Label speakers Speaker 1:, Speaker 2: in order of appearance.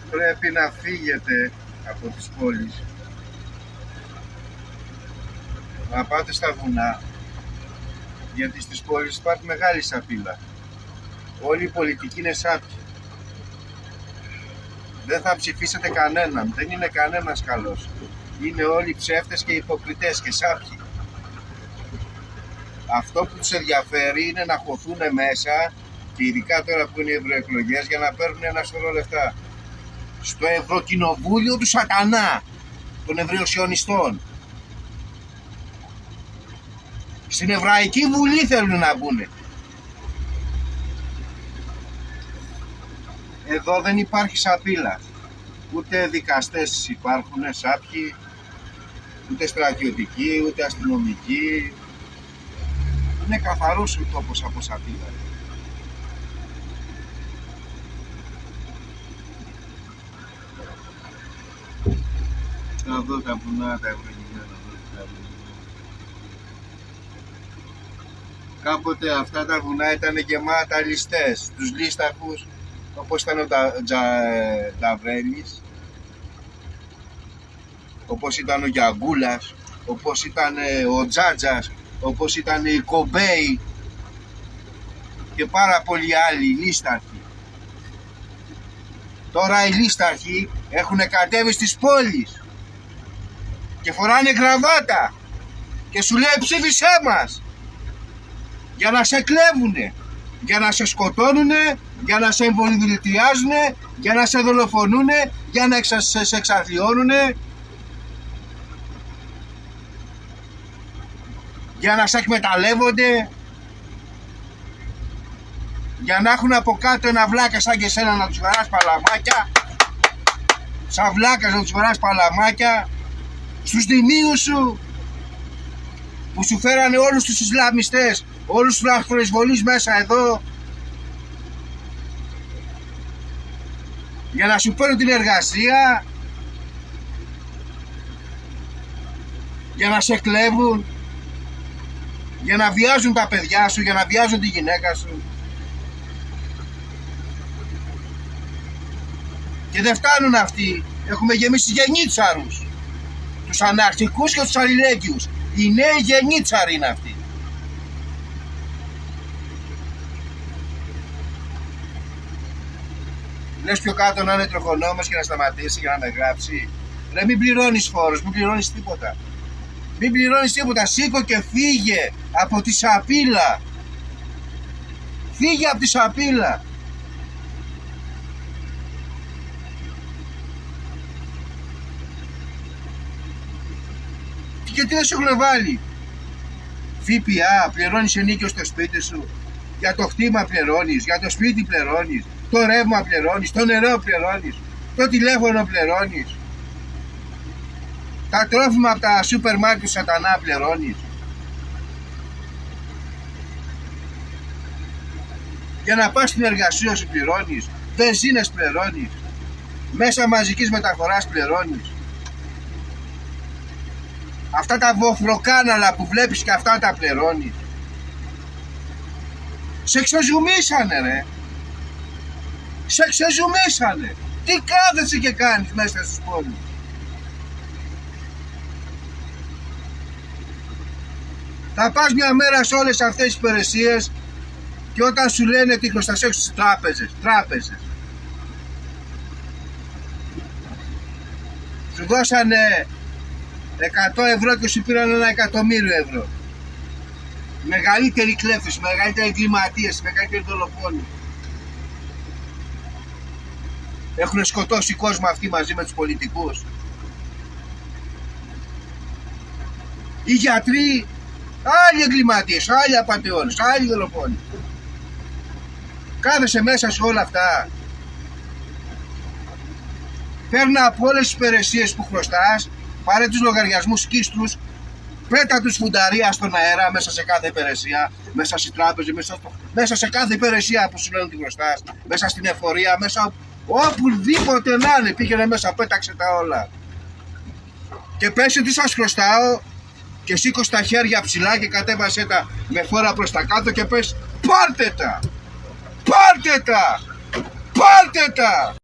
Speaker 1: Πρέπει να φύγετε από τις πόλεις, να πάτε στα βουνά, γιατί στις πόλεις υπάρχει μεγάλη σαπίλα. Όλη η πολιτική είναι σάπια. Δεν θα ψηφίσετε κανέναν, δεν είναι κανένας καλός. Είναι όλοι ψεύτες και υποκριτές και σάπιοι. Αυτό που τους ενδιαφέρει είναι να χωθούν μέσα, και ειδικά τώρα που είναι οι ευρωεκλογές, για να παίρνουν ένα σωρό λεφτά. Στο Ευρωκοινοβούλιο του σατανά, των Ευρωσιονιστών. Στην Εβραϊκή Βουλή θέλουν να μπουν. Εδώ δεν υπάρχει σαπίλα. Ούτε δικαστές υπάρχουν σάπιοι, ούτε στρατιωτικοί, ούτε αστυνομικοί. Είναι καθαρός ο τόπος από σαπίλα. Εδώ τα βουνά τα ευλογημένα. Κάποτε αυτά τα βουνά ήταν γεμάτα ληστές, τους λίσταχους, όπως ήταν ο Νταβρέλης, όπως ήταν ο Γιαγκούλας, όπως ήταν ο Τζάτζας, όπως ήταν η Κομπέη και πάρα πολλοί άλλοι λίσταρχοι. Τώρα οι λίσταρχοι έχουν κατέβει στις πόλεις και φοράνε γραβάτα και σου λέει ψήφισέ μας, για να σε κλέβουνε, για να σε σκοτώνουνε, για να σε εμβολιδιάζουνε, για να σε δολοφονούνε, για να σε εξαθλιώνουνε, για να σε εκμεταλλεύονται, για να έχουν από κάτω ένα βλάκα σαν και σένα να τους βαράς παλαμάκια, σαν βλάκας να τους βαράς παλαμάκια, στους δημίους σου που σου φέρανε όλους τους Ισλαμιστές, όλους τους λαθροεισβολείς μέσα εδώ, για να σου παίρνουν την εργασία, για να σε κλέβουν, για να βιάζουν τα παιδιά σου, για να βιάζουν τη γυναίκα σου. Και δεν φτάνουν αυτοί, έχουμε γεμίσει γενίτσαρους, τους αναρχικούς και τους αλληλέγγυους. Οι νέοι γενίτσαροι είναι αυτοί. Λες πιο κάτω να είναι τροχονόμος και να σταματήσει για να με γράψει. Ρε, μην πληρώνεις φόρους, μην πληρώνεις τίποτα. Μην πληρώνεις τίποτα, σήκω και φύγε από τη σαπίλα. Φύγε από τη σαπίλα. Και τι δεν σου έχουν βάλει? ΦΠΑ, πληρώνεις ενίκιο στο σπίτι σου. Για το χτήμα πληρώνεις, για το σπίτι πληρώνεις, το ρεύμα πληρώνεις, το νερό πληρώνεις, το τηλέφωνο πληρώνεις, τα τρόφιμα από τα σούπερ μάρκετ του σατανά πληρώνεις. Για να πας στην εργασία σου πληρώνεις, βενζίνες πληρώνεις, μέσα μαζικής μεταφοράς πληρώνεις. Αυτά τα βοφροκάναλα που βλέπεις και αυτά τα πληρώνεις. Σε ξεζουμίσανε ρε. Σε ξεζουμίσανε. Τι κάθεσαι και κάνεις μέσα στις πόλεις? Θα πας μια μέρα σε όλες αυτές τις υπηρεσίες και όταν σου λένε τι χρωστάς έχεις στις τράπεζες. Σου δώσανε 100 ευρώ και σου πήραν 1.000.000 ευρώ. Μεγαλύτεροι κλέφτες, μεγαλύτεροι εγκληματίες, μεγαλύτεροι δολοφόνοι. Έχουν σκοτώσει κόσμο αυτοί μαζί με τους πολιτικούς. Οι γιατροί, άλλοι εγκληματίες, άλλοι απατεώνες, άλλοι δολοφόνοι. Κάθεσαι μέσα σε όλα αυτά. Παίρνω από όλες τις υπηρεσίες που χρωστάς, πάρε τους λογαριασμούς, σκίστους, πέτα τους φουνταρία στον αέρα μέσα σε κάθε υπηρεσία, μέσα στις τράπεζες, μέσα σε κάθε υπηρεσία που σου λένε ότι χρωστάς, μέσα στην εφορία, μέσα οπουδήποτε να είναι, πήγαινε μέσα, πέταξε τα όλα. Και πες τι σας χρωστάω και σήκω τα χέρια ψηλά και κατέβασέ τα με φόρα προς τα κάτω και πες πάρτε τα, πάρτε τα, πάρτε τα.